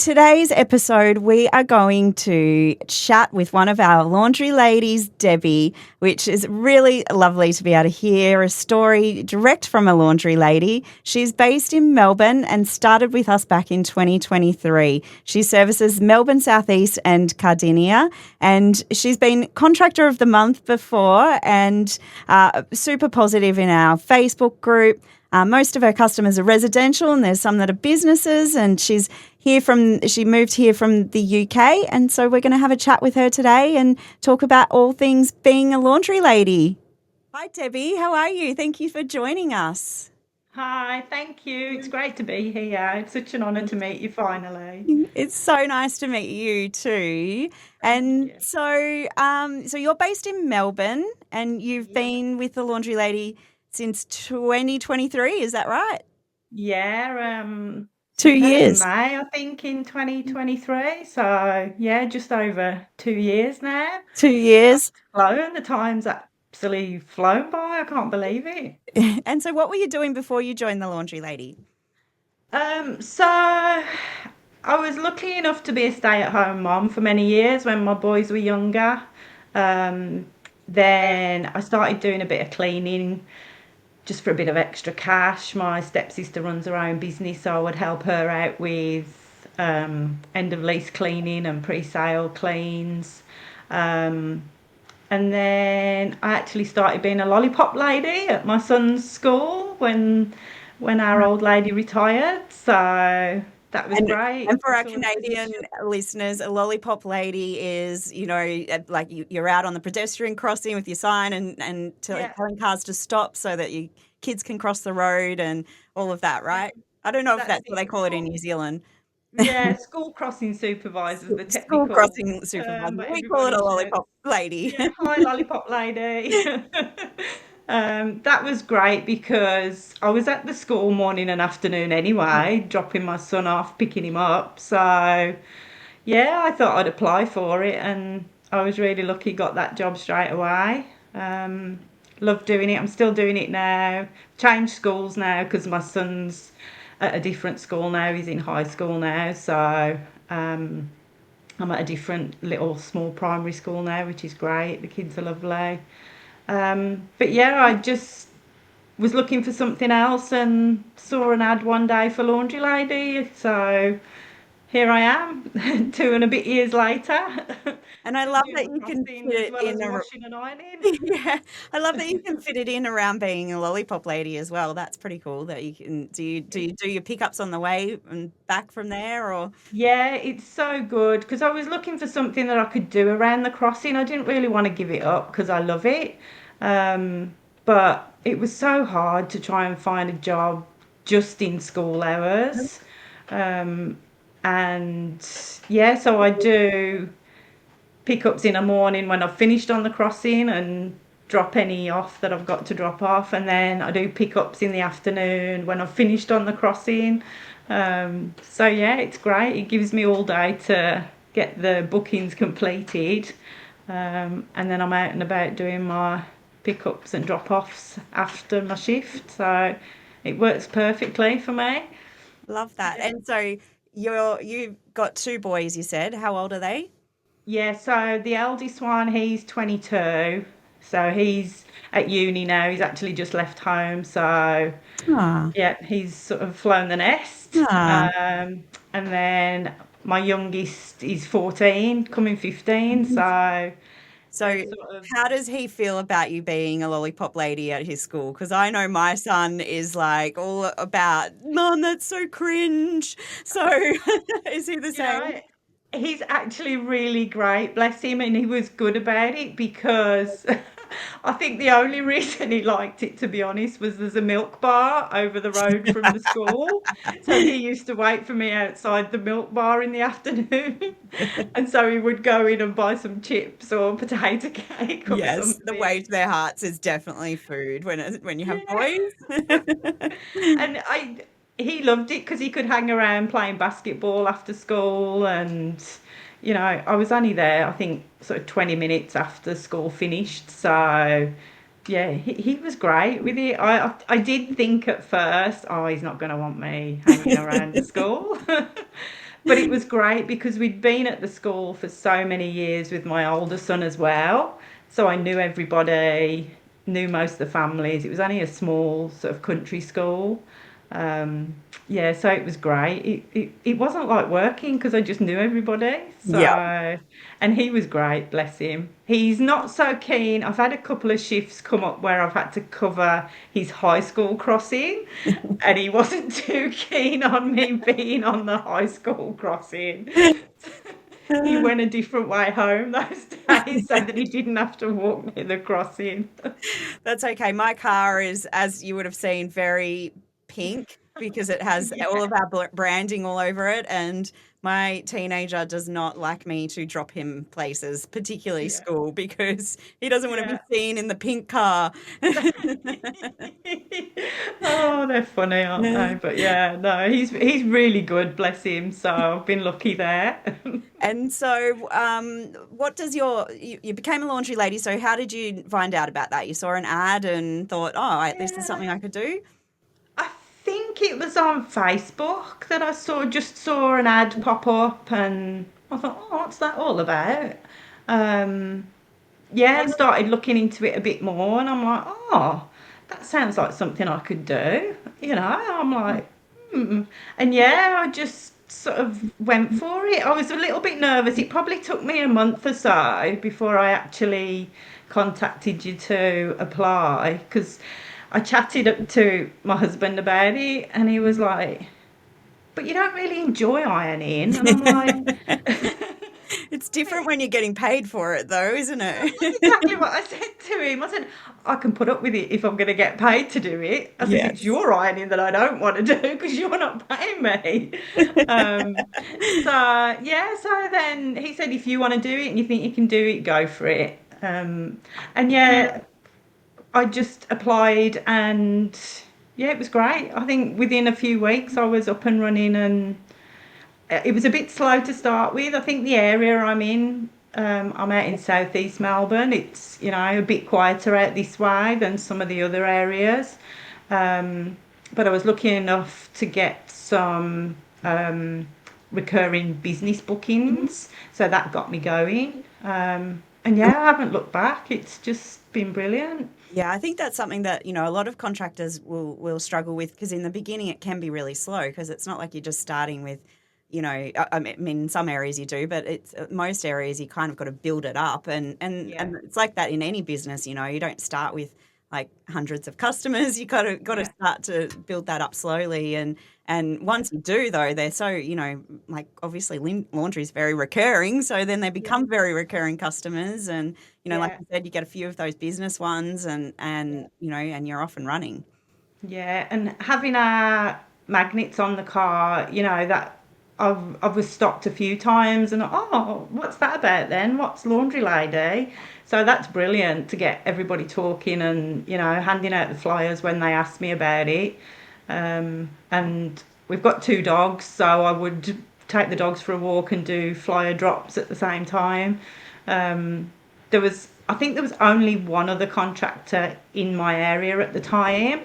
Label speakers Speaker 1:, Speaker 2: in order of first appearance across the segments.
Speaker 1: today's episode, we are going to chat with one of our laundry ladies, Debbie, which is really lovely to be able to hear a story direct from a laundry lady. She's based in Melbourne and started with us back in 2023. She services Melbourne Southeast and Cardinia, and she's been Contractor of the Month before and super positive in our Facebook group. Most of her customers are residential and there's some that are businesses, and she moved here from the UK, and so we're going to have a chat with her today and talk about all things being a laundry lady. Hi Debbie, how are you? Thank you for joining us.
Speaker 2: Hi, thank you. It's great to be here. It's such an honour to meet you finally.
Speaker 1: It's so nice to meet you too.
Speaker 2: Thank
Speaker 1: And
Speaker 2: you.
Speaker 1: so you're based in Melbourne and you've
Speaker 2: Yep.
Speaker 1: been with the laundry lady since 2023, is that right?
Speaker 2: Yeah,
Speaker 1: Two
Speaker 2: we met in
Speaker 1: years.
Speaker 2: May, I think, in 2023. So, yeah, just over 2 years now.
Speaker 1: 2 years.
Speaker 2: Flown. The time's absolutely flown by. I can't believe it.
Speaker 1: And so what were you doing before you joined the laundry lady?
Speaker 2: So I was lucky enough to be a stay-at-home mom for many years when my boys were younger. Um, then I started doing a bit of cleaning just for a bit of extra cash. My stepsister runs her own business, so I would help her out with end of lease cleaning and pre-sale cleans. Um, and then I actually started being a lollipop lady at my son's school when our old lady retired. So that was
Speaker 1: And
Speaker 2: great.
Speaker 1: and for
Speaker 2: I
Speaker 1: our
Speaker 2: saw the
Speaker 1: Canadian
Speaker 2: position.
Speaker 1: listeners, a lollipop lady is, like you're out on the pedestrian crossing with your sign and
Speaker 2: Yeah,
Speaker 1: telling cars to stop so that your kids can cross the road and all of that,
Speaker 2: yeah,
Speaker 1: right? I don't know if
Speaker 2: that's
Speaker 1: that's what
Speaker 2: it.
Speaker 1: they call it in New Zealand.
Speaker 2: Yeah, school crossing supervisors, the
Speaker 1: School
Speaker 2: technical
Speaker 1: crossing supervisor.
Speaker 2: but
Speaker 1: We call it a
Speaker 2: everybody
Speaker 1: lollipop
Speaker 2: shouts.
Speaker 1: lady.
Speaker 2: Yeah, hi, lollipop lady. That was great because I was at the school morning and afternoon anyway, dropping my son off, picking him up. So, yeah, I thought I'd apply for it, and I was really lucky, got that job straight away. Um, Love doing it. I'm still doing it now. Changed schools now because my son's at a different school now. He's in high school now, so um, I'm at a different little small primary school now, which is great. The kids are lovely. But yeah, I just was looking for something else and saw an ad one day for laundry lady. So here I am, 2 and a bit years later,
Speaker 1: And I
Speaker 2: still
Speaker 1: love
Speaker 2: doing
Speaker 1: that
Speaker 2: the
Speaker 1: you can
Speaker 2: crossing
Speaker 1: fit
Speaker 2: as
Speaker 1: it
Speaker 2: well
Speaker 1: in
Speaker 2: as
Speaker 1: a
Speaker 2: washing and ironing.
Speaker 1: yeah, I love that you can fit it in around being a lollipop lady as well. That's pretty cool that you can do you do your pickups on the way and back from there or
Speaker 2: Yeah, it's so good because I was looking for something that I could do around the crossing. I didn't really want to give it up because I love it. Um, but it was so hard to try and find a job just in school hours. Um, and yeah, so I do pickups in the morning when I've finished on the crossing and drop any off that I've got to drop off, and then I do pickups in the afternoon when I've finished on the crossing. So yeah, it's great. It gives me all day to get the bookings completed, and then I'm out and about doing my pickups and drop offs after my shift. So it works perfectly for me.
Speaker 1: love that. And so you've got two boys, you said. How old are they?
Speaker 2: Yeah, so the eldest one, he's 22. So he's at uni now. He's actually just left home. So
Speaker 1: Ah,
Speaker 2: yeah, he's sort of flown the nest.
Speaker 1: ah.
Speaker 2: And then my youngest is 14, coming 15. So they're
Speaker 1: So
Speaker 2: sort of,
Speaker 1: how does he feel about you being a lollipop lady at his school? Because I know my son is like all about, Mom, that's so cringe. So is he the
Speaker 2: you
Speaker 1: same?
Speaker 2: know, he's actually really great, bless him, and he was good about it because I think the only reason he liked it, to be honest, was there's a milk bar over the road from the school. So he used to wait for me outside the milk bar in the afternoon. And so he would go in and buy some chips or potato cake or
Speaker 1: Yes, the way
Speaker 2: something.
Speaker 1: to their hearts is definitely food when you have
Speaker 2: Yeah.
Speaker 1: boys.
Speaker 2: And he loved it because he could hang around playing basketball after school, and I was only there I think sort of 20 minutes after school finished. So yeah, he was great with it. I did think at first, oh, he's not going to want me hanging around the school. But it was great because we'd been at the school for so many years with my older son as well. So I knew everybody, knew most of the families. It was only a small sort of country school. Um, yeah, so it was great. It wasn't like working because I just knew everybody.
Speaker 1: Yeah.
Speaker 2: So, and he was great, bless him. He's not so keen. I've had a couple of shifts come up where I've had to cover his high school crossing, and he wasn't too keen on me being on the high school crossing. He went a different way home those days so that he didn't have to walk near the crossing.
Speaker 1: That's okay. My car is, as you would have seen, very pink because it has all
Speaker 2: Yeah,
Speaker 1: of our branding all over it. And my teenager does not like me to drop him places, particularly
Speaker 2: yeah,
Speaker 1: school, because he doesn't want to be
Speaker 2: yeah.
Speaker 1: seen in the pink car.
Speaker 2: Oh, they're funny, aren't they? But yeah, no, he's really good, bless him. So I've been lucky there.
Speaker 1: And so, what does you became a laundry lady? So, how did you find out about that? You saw an ad and thought, oh, this is something
Speaker 2: Yeah,
Speaker 1: I could do?
Speaker 2: I think it was on Facebook that I just saw an ad pop up, and I thought, oh, what's that all about? Um, yeah, and started looking into it a bit more, and I'm like, oh, that sounds like something I could do. I'm like, hmm. And yeah, I just sort of went for it. I was a little bit nervous. It probably took me a month or so before I actually contacted you to apply because I chatted up to my husband about it, and he was like, but you don't really enjoy ironing. And I'm like,
Speaker 1: It's different when you're getting paid for it, though, isn't
Speaker 2: That's
Speaker 1: it?
Speaker 2: exactly what I said to him. I said, I can put up with it if I'm going to get paid to do it. I said, it's
Speaker 1: Yes.
Speaker 2: your ironing that I don't want to do because you're not paying me. Um, so, yeah, so then he said, if you want to do it and you think you can do it, go for it. And yeah, I just applied and yeah, it was great. I think within a few weeks I was up and running, and it was a bit slow to start with. I think the area I'm out in southeast Melbourne. It's a bit quieter out this way than some of the other areas. Um, but I was lucky enough to get some recurring business bookings, so that got me going. And yeah, I haven't looked back. It's just been brilliant.
Speaker 1: Yeah, I think that's something that, a lot of contractors will struggle with because in the beginning it can be really slow because it's not like you're just starting with, I mean, in some areas you do, but it's most areas you kind of got to build it up
Speaker 2: Yeah,
Speaker 1: and it's like that in any business, you don't start with like hundreds of customers. You got to
Speaker 2: yeah,
Speaker 1: start to build that up slowly and
Speaker 2: yeah,
Speaker 1: once you do though, they're so, like obviously laundry is very recurring, so then they
Speaker 2: yeah,
Speaker 1: become very recurring customers and like
Speaker 2: yeah.
Speaker 1: you said, you get a few of those business ones and and you're off and running.
Speaker 2: Yeah, and having our magnets on the car, that I was stopped a few times, and oh, what's that about then? What's laundry lady? So that's brilliant to get everybody talking and handing out the flyers when they ask me about it. And we've got two dogs, so I would take the dogs for a walk and do flyer drops at the same time. I think there was only one other contractor in my area at the time,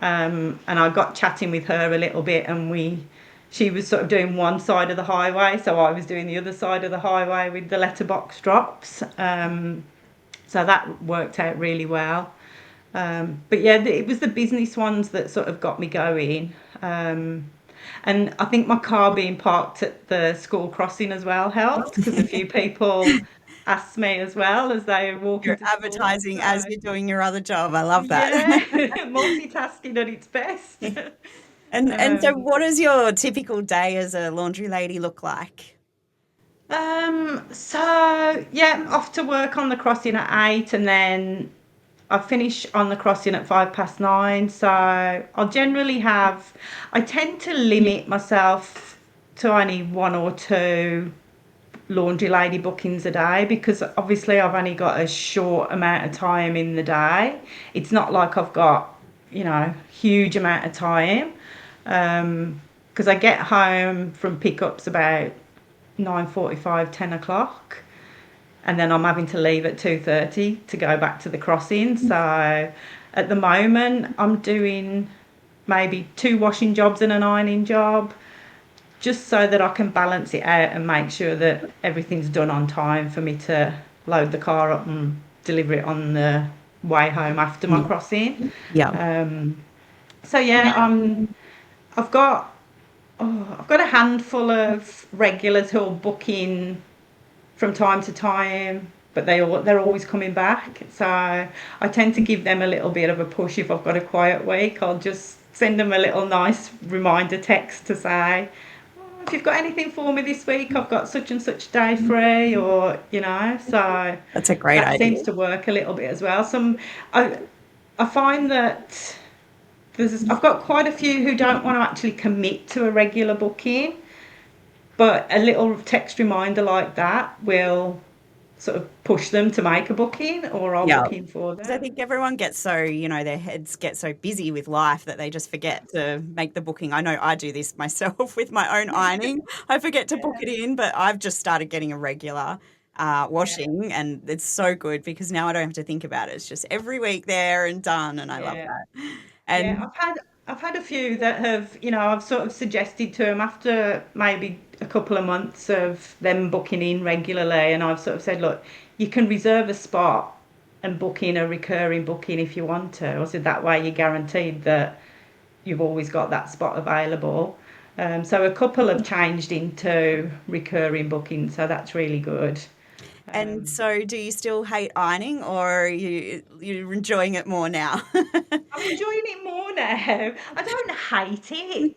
Speaker 2: and I got chatting with her a little bit, and she was sort of doing one side of the highway, so I was doing the other side of the highway with the letterbox drops. So that worked out really well. But yeah, it was the business ones that sort of got me going. And I think my car being parked at the school crossing as well helped because a few people asked me as well as they were walking
Speaker 1: You're
Speaker 2: to school.
Speaker 1: advertising as
Speaker 2: So
Speaker 1: you're doing your other job. I love that.
Speaker 2: yeah, multitasking at its best.
Speaker 1: And so
Speaker 2: Um,
Speaker 1: what does your typical day as a laundry lady look like?
Speaker 2: so yeah, I'm off to work on the crossing at 8, and then I finish on the crossing at 9:05. So I tend to limit myself to only one or two laundry lady bookings a day because obviously I've only got a short amount of time in the day. It's not like I've got, huge amount of time. Because I get home from pickups about 9:45, 10 o'clock, and then I'm having to leave at 2:30 to go back to the crossing. So at the moment I'm doing maybe two washing jobs and an ironing job, just so that I can balance it out and make sure that everything's done on time for me to load the car up and deliver it on the way home after my
Speaker 1: Yeah.
Speaker 2: crossing.
Speaker 1: Yeah.
Speaker 2: Um, so yeah, I've got I've got a handful of regulars who will book in from time to time, but they're always coming back. So I tend to give them a little bit of a push if I've got a quiet week. I'll just send them a little nice reminder text to say, "Oh, if you've got anything for me this week, I've got such and such day free," or So
Speaker 1: That's a great
Speaker 2: that
Speaker 1: idea.
Speaker 2: seems to work a little bit as well. I I find that I've got quite a few who don't want to actually commit to a regular booking, but a little text reminder like that will sort of push them to make a booking, or I'll
Speaker 1: Yeah.
Speaker 2: book in for
Speaker 1: Because I
Speaker 2: them.
Speaker 1: think everyone gets so, their heads get so busy with life that they just forget to make the booking. I know I do this myself with my own ironing. I forget to book
Speaker 2: Yeah,
Speaker 1: it in, but I've just started getting a regular
Speaker 2: yeah,
Speaker 1: washing, and it's so good because now I don't have to think about it. It's just every week there and done, and I love
Speaker 2: yeah.
Speaker 1: that.
Speaker 2: Yeah,
Speaker 1: And
Speaker 2: I've had a few that have, I've sort of suggested to them after maybe a couple of months of them booking in regularly, and I've sort of said, look, you can reserve a spot and book in a recurring booking if you want to. I said that way you're guaranteed that you've always got that spot available. So a couple have changed into recurring bookings, so that's really good.
Speaker 1: and
Speaker 2: Um,
Speaker 1: so do you still hate ironing, or you're enjoying it more now?
Speaker 2: I'm enjoying it more now. I don't hate it.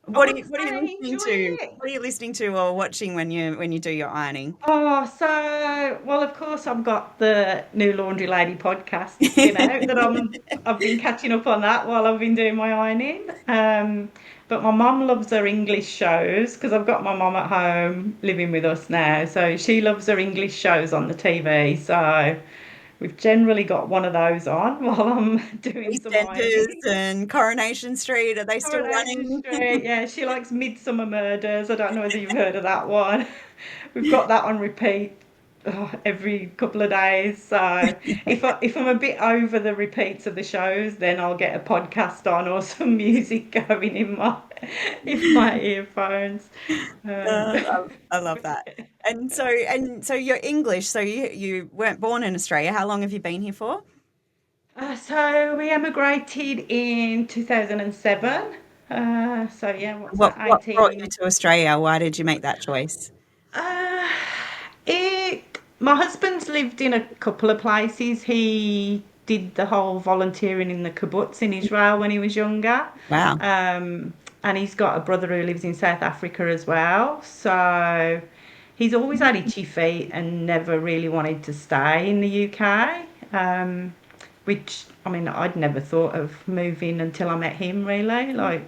Speaker 2: I wouldn't
Speaker 1: What
Speaker 2: say
Speaker 1: are you
Speaker 2: I
Speaker 1: listening
Speaker 2: enjoy
Speaker 1: to?
Speaker 2: it.
Speaker 1: What are you listening to or watching when you do your ironing?
Speaker 2: Oh, well, of course, I've got the new Laundry Lady podcast, that I've been catching up on that while I've been doing my ironing. But my mum loves her English shows because I've got my mum at home living with us now, so she loves her English shows on the TV. So we've generally got one of those on while I'm doing some
Speaker 1: EastEnders
Speaker 2: ironing.
Speaker 1: and Coronation Street, are they still
Speaker 2: Coronation
Speaker 1: running?
Speaker 2: Street, yeah, she likes Midsummer Murders. I don't know whether you've heard of that one. We've got that on repeat every couple of days. So if I'm a bit over the repeats of the shows, then I'll get a podcast on or some music going in my earphones. Um,
Speaker 1: I love that. And so you're English, so you weren't born in Australia. How long have you been here for?
Speaker 2: so we emigrated in 2007. So yeah, what's that?
Speaker 1: What brought you
Speaker 2: 18.
Speaker 1: to Australia? Why did you make that choice?
Speaker 2: Uh, my husband's lived in a couple of places. He did the whole volunteering in the kibbutz in Israel when he was younger.
Speaker 1: Wow.
Speaker 2: Um, and he's got a brother who lives in South Africa as well. So he's always had itchy feet and never really wanted to stay in the UK. Which, I mean, I'd never thought of moving until I met him, really. Like,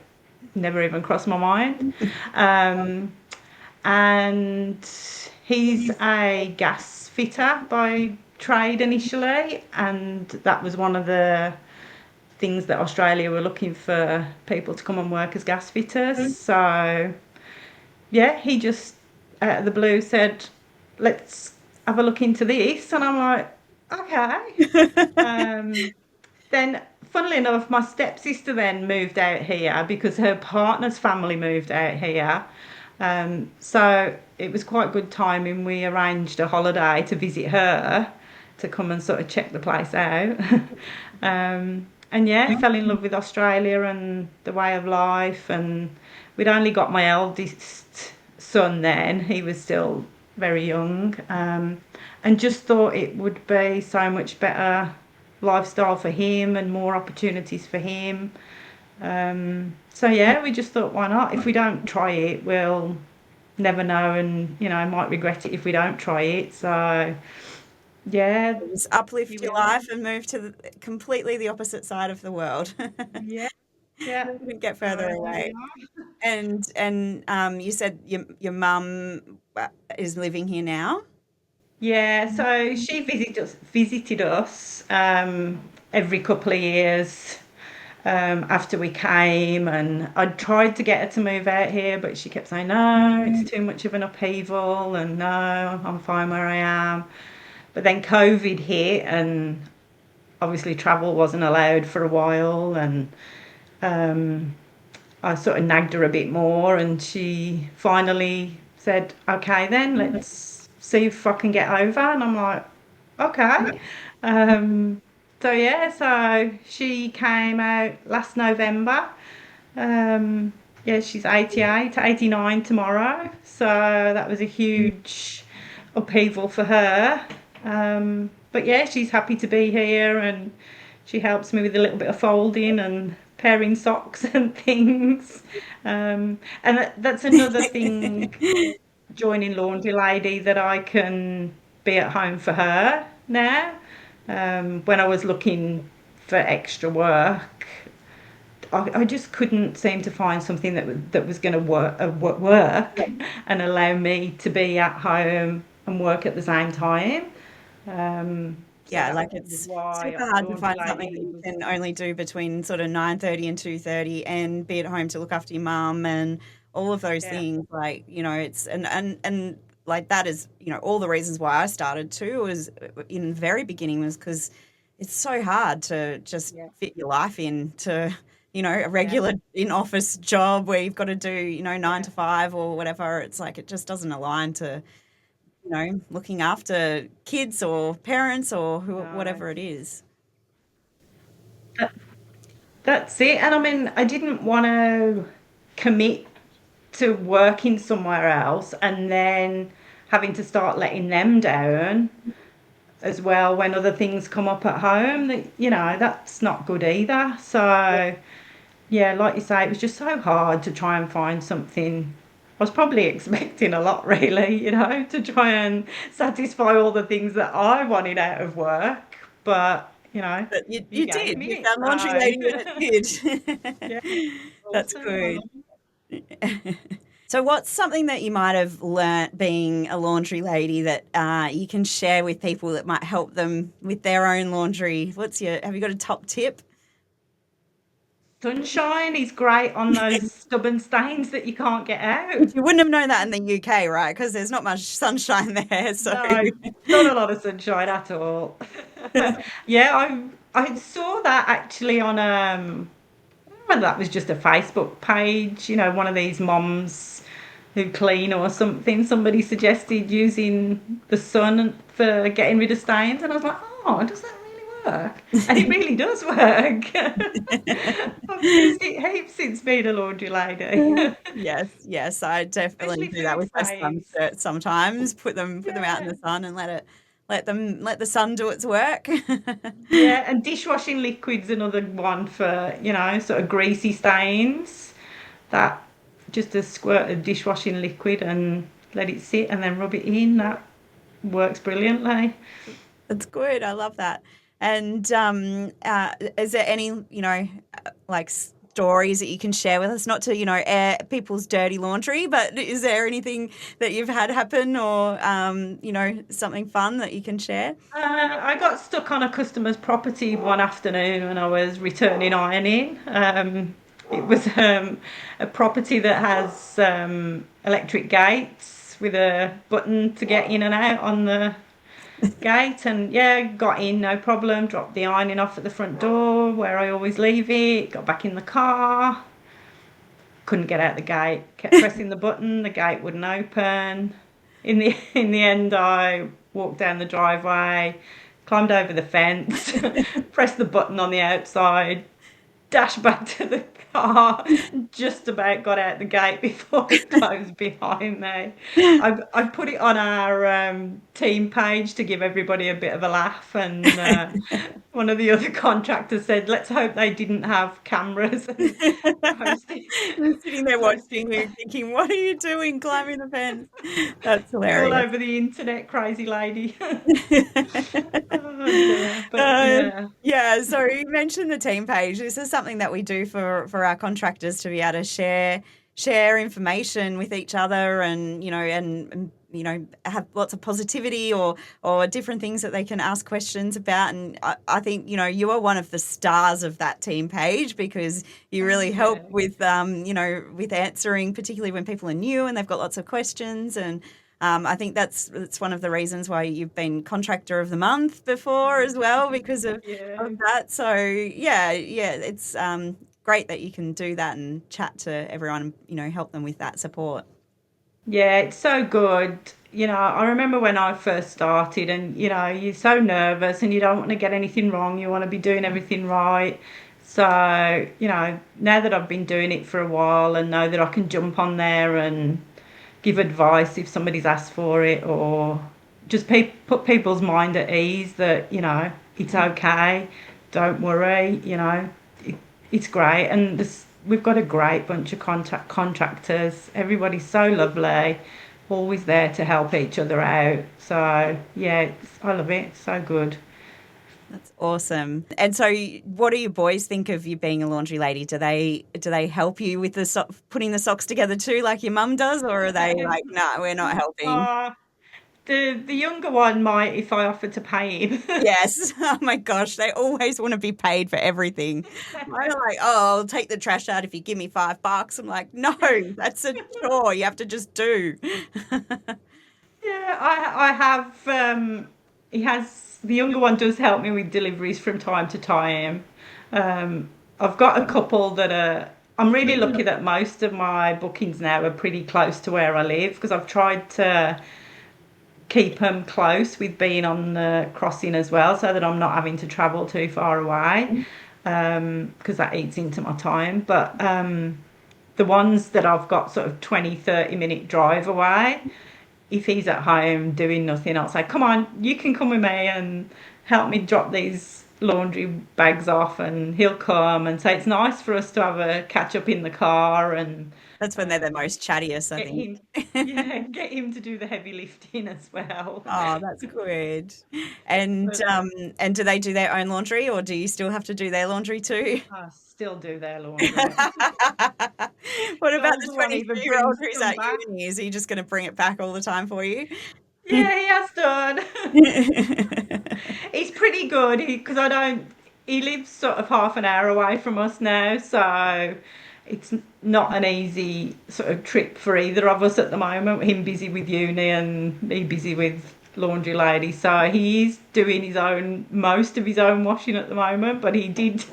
Speaker 2: never even crossed my mind. Um, and he's a gas fitter by trade initially, and that was one of the things that Australia were looking for people to come and work as gas fitters. So yeah, he just out of the blue said, "Let's have a look into this," and I'm like, "Okay." Um, then, funnily enough, my stepsister then moved out here because her partner's family moved out here. So it was quite good timing. We arranged a holiday to visit her to come and sort of check the place out. And yeah, fell in love with Australia and the way of life. And we'd only got my eldest son then, he was still very young, and just thought it would be so much better lifestyle for him and more opportunities for him. So yeah, we just thought, why not? If we don't try it, we'll never know, and might regret it if we don't try it. So yeah,
Speaker 1: Just
Speaker 2: here
Speaker 1: uplift
Speaker 2: we
Speaker 1: your
Speaker 2: are.
Speaker 1: life and move to completely the opposite side of the world.
Speaker 2: Yeah, yeah.
Speaker 1: Couldn't get
Speaker 2: So
Speaker 1: further
Speaker 2: here we
Speaker 1: away.
Speaker 2: are.
Speaker 1: And you said your mum is living here now?
Speaker 2: Yeah, so she visited us every couple of years after we came, and I tried to get her to move out here, but she kept saying no, it's too much of an upheaval, and no, I'm fine where I am. But then COVID hit, and obviously travel wasn't allowed for a while, and um, I sort of nagged her a bit more, and she finally said, "Okay, then let's see if I can get over." And I'm like, "Okay." Um, so yeah, so she came out last November. Um, yeah, she's 88, 89 tomorrow. So that was a huge upheaval for her. But yeah, she's happy to be here, and she helps me with a little bit of folding and pairing socks and things. And that's another thing, joining Laundry Lady, that I can be at home for her now. When I was looking for extra work, I just couldn't seem to find something that was going to work and allow me to be at home and work at the same time. So
Speaker 1: Yeah,
Speaker 2: that
Speaker 1: like
Speaker 2: was
Speaker 1: it's
Speaker 2: why
Speaker 1: super hard to
Speaker 2: Laundry
Speaker 1: find something
Speaker 2: Lady
Speaker 1: that you
Speaker 2: was,
Speaker 1: can only do between sort of 9:30 and 2:30 and be at home to look after your mum and all of those
Speaker 2: yeah,
Speaker 1: things. Like, it's and like that is, all the reasons why I started too was in the very beginning was because it's so hard to just
Speaker 2: yeah,
Speaker 1: fit your life into, a
Speaker 2: yeah,
Speaker 1: regular in-office job where you've got to do, nine
Speaker 2: yeah.
Speaker 1: to five or whatever. It's like it just doesn't align to looking after kids or parents or
Speaker 2: No,
Speaker 1: whatever it is.
Speaker 2: that, that's it. And I mean, I didn't want to commit to working somewhere else and then having to start letting them down as well when other things come up at home. That, that's not good either. So yeah, like you say, it was just so hard to try and find something. I was probably expecting a lot, really, to try and satisfy all the things that I wanted out of work. But,
Speaker 1: But you
Speaker 2: you
Speaker 1: you
Speaker 2: gave
Speaker 1: did.
Speaker 2: me
Speaker 1: You
Speaker 2: it.
Speaker 1: found Laundry Lady and it
Speaker 2: Yeah,
Speaker 1: did. That's
Speaker 2: awesome. I
Speaker 1: good.
Speaker 2: love it.
Speaker 1: So what's something that you might have learnt being a laundry lady that, you can share with people that might help them with their own laundry? Have you got a top tip?
Speaker 2: Sunshine is great on those stubborn stains that you can't get out.
Speaker 1: Which you wouldn't have known that in the UK, right? Because there's not much sunshine there, so
Speaker 2: No, not a lot of sunshine at all. Yeah, I saw that actually on whether that was just a Facebook page, one of these moms who clean or something. Somebody suggested using the sun for getting rid of stains, and I was like, oh, does that really work? And it really does work. I've used it heaps since being a laundry lady,
Speaker 1: Yes, yes, I definitely
Speaker 2: especially
Speaker 1: do that
Speaker 2: food
Speaker 1: with my
Speaker 2: stains.
Speaker 1: son's shirts sometimes. Put them out in
Speaker 2: Yeah.
Speaker 1: the sun and let the sun do its work.
Speaker 2: Yeah, and dishwashing liquid's another one for, sort of greasy stains. That just a squirt of dishwashing liquid and let it sit and then rub it in. That works brilliantly.
Speaker 1: That's good. I love that. And is there any, like stories that you can share with us? Not to, air people's dirty laundry, but is there anything that you've had happen or, something fun that you can share?
Speaker 2: I got stuck on a customer's property one afternoon when I was returning ironing. It was a property that has electric gates with a button to get in and out on the gate, and yeah, got in no problem, dropped the ironing off at the front door where I always leave it, got back in the car, couldn't get out the gate, kept pressing the button, the gate wouldn't open. In the end, I walked down the driveway, climbed over the fence, pressed the button on the outside, dashed back to the car, just about got out the gate before it closed behind me. I put it on our team page to give everybody a bit of a laugh, and one of the other contractors said, "Let's hope they didn't have cameras," and posted
Speaker 1: You're sitting there watching
Speaker 2: posted
Speaker 1: me
Speaker 2: that.
Speaker 1: thinking, what are you doing climbing the fence? That's
Speaker 2: Be all
Speaker 1: hilarious.
Speaker 2: over the internet, crazy lady. Oh dear, but
Speaker 1: Uh,
Speaker 2: yeah,
Speaker 1: yeah, so you mentioned the team page. This is something that we do for our contractors to be able to share information with each other and have lots of positivity or different things that they can ask questions about. And I think you are one of the stars of that team page because you
Speaker 2: oh
Speaker 1: really help
Speaker 2: yeah,
Speaker 1: with with answering, particularly when people are new and they've got lots of questions. And I think that's one of the reasons why you've been Contractor of the Month before as well because of
Speaker 2: yeah,
Speaker 1: that. So yeah, it's great that you can do that and chat to everyone and, help them with that support.
Speaker 2: Yeah, it's so good. I remember when I first started, and you're so nervous and you don't want to get anything wrong. You want to be doing everything right. So, now that I've been doing it for a while and know that I can jump on there and give advice if somebody's asked for it, or just put people's mind at ease that, it's okay, don't worry, it, it's great. And we've got a great bunch of contractors. Everybody's so lovely, always there to help each other out. So, yeah, I love it. It's so good.
Speaker 1: That's awesome. And so, what do your boys think of you being a laundry lady? Do they help you with the putting the socks together too, like your mum does, or are they like, no, we're not helping?
Speaker 2: uh, the younger one might if I offer to pay him.
Speaker 1: Yes. Oh my gosh, they always want to be paid for everything. I'm like, oh, I'll take the trash out if you give me $5. I'm like, no, that's a chore. You have to just do.
Speaker 2: Yeah, I have. He has the younger one does help me with deliveries from time to time. I've got a couple that are. I'm really lucky that most of my bookings now are pretty close to where I live because I've tried to keep them close with being on the crossing as well, so that I'm not having to travel too far away. Because that eats into my time. But the ones that I've got sort of 20, 30 minute drive away, if he's at home doing nothing, I'll say, come on, you can come with me and help me drop these laundry bags off. And he'll come and say, it's nice for us to have a catch up in the car and
Speaker 1: That's when they're the most chattiest, I
Speaker 2: get
Speaker 1: think.
Speaker 2: him, yeah, get him to do the heavy lifting as well.
Speaker 1: Oh, that's good. And
Speaker 2: But
Speaker 1: and do they do their own laundry, or do you still have to do their laundry too?
Speaker 2: I still do their laundry.
Speaker 1: What
Speaker 2: The
Speaker 1: about the
Speaker 2: older one even
Speaker 1: 23-year-old
Speaker 2: brings
Speaker 1: who's
Speaker 2: some
Speaker 1: at
Speaker 2: back.
Speaker 1: uni? Is he just going to bring it back all the time for you?
Speaker 2: Yeah, he has done. He's pretty good because I don't. He lives sort of half an hour away from us now, so it's not an easy sort of trip for either of us at the moment. Him busy with uni and me busy with laundry lady, so he is doing his own most of his own washing at the moment. But he did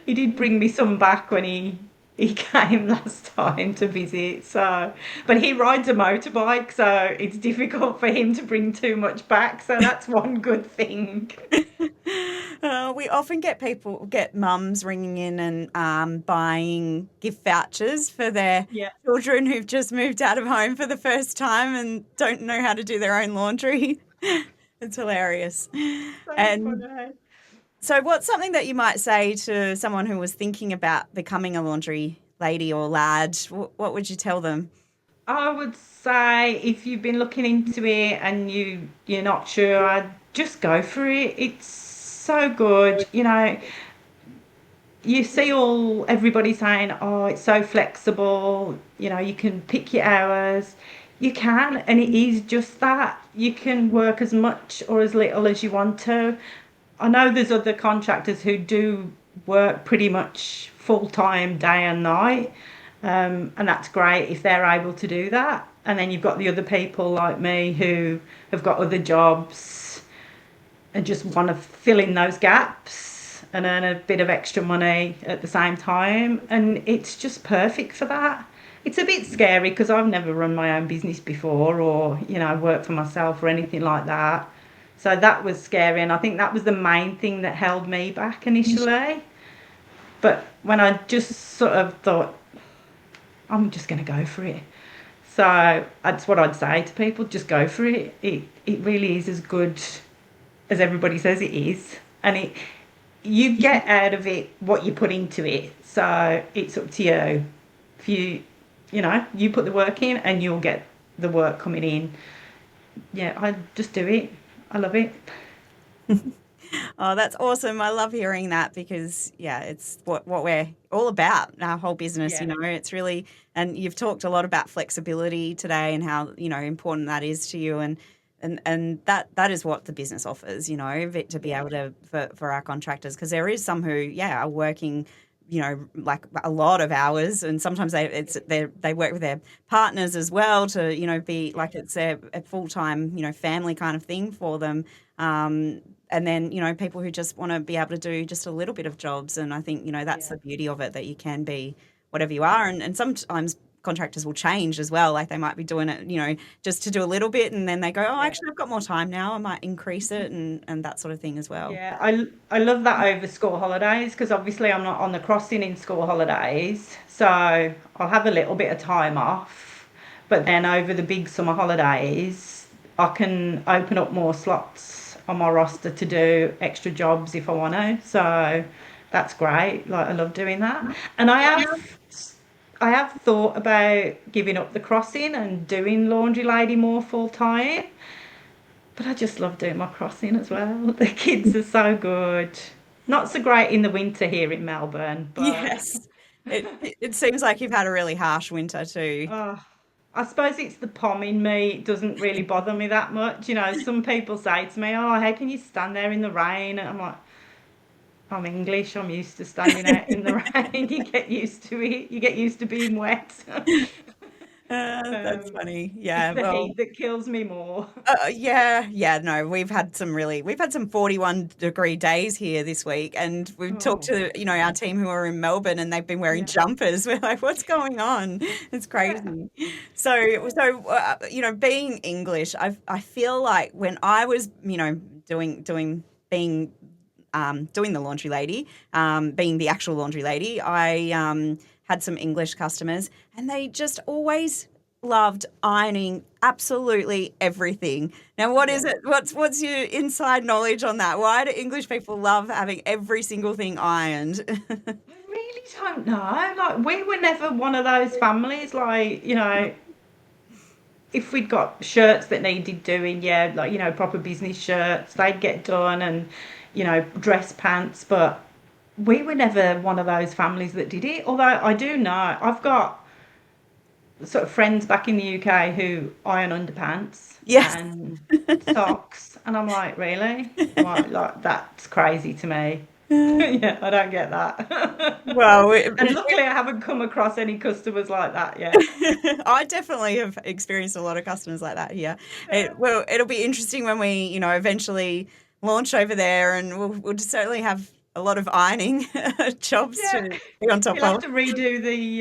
Speaker 2: he did bring me some back when he came last time to visit. So, but he rides a motorbike, so it's difficult for him to bring too much back. So that's one good thing.
Speaker 1: We often get mums ringing in and buying gift vouchers for their
Speaker 2: Yeah,
Speaker 1: children who've just moved out of home for the first time and don't know how to do their own laundry. It's hilarious.
Speaker 2: so
Speaker 1: And
Speaker 2: funny.
Speaker 1: so, what's something that you might say to someone who was thinking about becoming a laundry lady or lad? What would you tell them?
Speaker 2: I would say if you've been looking into it and you're not sure, I'd just go for it. It's so good. You see all everybody saying, "Oh, it's so flexible. You can pick your hours." You can, and it is just that. You can work as much or as little as you want to. I know there's other contractors who do work pretty much full time, day and night, and that's great if they're able to do that. And then you've got the other people like me who have got other jobs and just want to fill in those gaps and earn a bit of extra money at the same time. And it's just perfect for that. It's a bit scary because I've never run my own business before or, worked for myself or anything like that. So that was scary. And I think that was the main thing that held me back initially. But when I just sort of thought, I'm just going to go for it. So that's what I'd say to people, just go for it. It really is as good as everybody says it is. And you get out of it what you put into it. So it's up to you. If you put the work in and you'll get the work coming in. Yeah, I just do it. I love it.
Speaker 1: Oh, that's awesome. I love hearing that because, yeah, it's what we're all about, our whole business,
Speaker 2: Yeah.
Speaker 1: it's really, and you've talked a lot about flexibility today and how, important that is to you. And that is what the business offers, to be
Speaker 2: Yeah.
Speaker 1: able to, for our contractors, because there is some who, yeah, are working like a lot of hours, and sometimes they work with their partners as well to be like it's a full time family kind of thing for them. And then people who just want to be able to do just a little bit of jobs, and I think that's
Speaker 2: Yeah.
Speaker 1: the beauty of it, that you can be whatever you are, and sometimes contractors will change as well. Like they might be doing it, just to do a little bit, and then they go, oh,
Speaker 2: Yeah.
Speaker 1: actually, I've got more time now. I might increase it, and that sort of thing as well.
Speaker 2: Yeah, I love that over school holidays because obviously I'm not on the crossing in school holidays, so I'll have a little bit of time off. But then over the big summer holidays, I can open up more slots on my roster to do extra jobs if I want to. So that's great. Like I love doing that. And I have thought about giving up the crossing and doing laundry lady more full time. But I just love doing my crossing as well. The kids are so good. Not so great in the winter here in Melbourne, but
Speaker 1: Yes. It seems like you've had a really harsh winter too.
Speaker 2: oh, I suppose it's the pom in me. It doesn't really bother me that much. Some people say to me, "Oh, how can you stand there in the rain?" And I'm like, "I'm English. I'm used to standing out in the rain. You get used to it. You get used to being wet."
Speaker 1: That's
Speaker 2: um,
Speaker 1: funny.
Speaker 2: it's
Speaker 1: Yeah,
Speaker 2: the
Speaker 1: well,
Speaker 2: heat that kills me more.
Speaker 1: yeah, yeah, no, we've had some 41-degree days here this week, and we've talked
Speaker 2: Oh,
Speaker 1: to, our team who are in Melbourne, and they've been wearing
Speaker 2: yeah,
Speaker 1: jumpers. We're like, what's going on? It's
Speaker 2: yeah.
Speaker 1: crazy. Being English, I feel like when I was, being doing the laundry lady, being the actual laundry lady, I had some English customers, and they just always loved ironing absolutely everything. Now, what is
Speaker 2: Yeah.
Speaker 1: it? What's your inside knowledge on that? Why do English people love having every single thing ironed?
Speaker 2: I really don't know. Like, we were never one of those families. Like, if we'd got shirts that needed doing, yeah, like, proper business shirts, they'd get done and, dress pants. But we were never one of those families that did it. Although I do know, I've got sort of friends back in the UK who iron underpants
Speaker 1: Yes.
Speaker 2: and socks. And I'm like, really? Like, that's crazy to me. Yeah, I don't get that.
Speaker 1: Well,
Speaker 2: And luckily, I haven't come across any customers like that yet.
Speaker 1: I definitely have experienced a lot of customers like that here. It'll be interesting when we, eventually launch over there, and we'll just certainly have a lot of ironing jobs
Speaker 2: Yeah,
Speaker 1: to be on top
Speaker 2: you'll have
Speaker 1: of.
Speaker 2: to redo the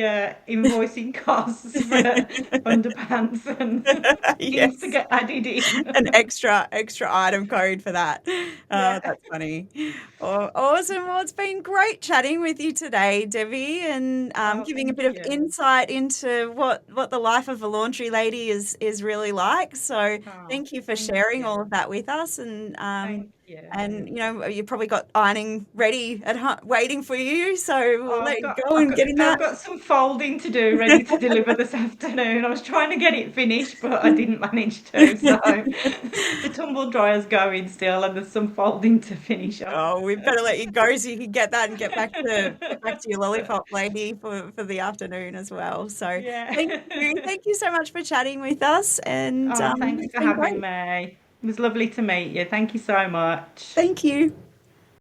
Speaker 2: invoicing costs for underpants and things to
Speaker 1: Yes.
Speaker 2: get added in.
Speaker 1: An extra item code for that.
Speaker 2: Yeah.
Speaker 1: That's funny. Awesome. Well, it's been great chatting with you today, Debbie, and
Speaker 2: Oh,
Speaker 1: giving a
Speaker 2: thank
Speaker 1: bit of
Speaker 2: you.
Speaker 1: insight into what the life of a laundry lady is really like. So
Speaker 2: Oh,
Speaker 1: thank you for
Speaker 2: thank
Speaker 1: sharing all
Speaker 2: you.
Speaker 1: of that with us, and
Speaker 2: Thank you.
Speaker 1: you probably got ironing ready at home, waiting for you. So we'll
Speaker 2: Oh,
Speaker 1: let you go and get in
Speaker 2: I've
Speaker 1: that.
Speaker 2: got some folding to do, ready to deliver this afternoon. I was trying to get it finished, but I didn't manage to. So the tumble dryer's going still, and there's some folding to finish off.
Speaker 1: Oh, we better let you go so you can get that and get back to your lollipop lady for the afternoon as well. So
Speaker 2: Yeah.
Speaker 1: thank you so much for chatting with us, and
Speaker 2: Oh, thanks
Speaker 1: it's
Speaker 2: for
Speaker 1: been
Speaker 2: having
Speaker 1: great.
Speaker 2: me. It was lovely to meet you. Thank you so much.
Speaker 1: Thank you.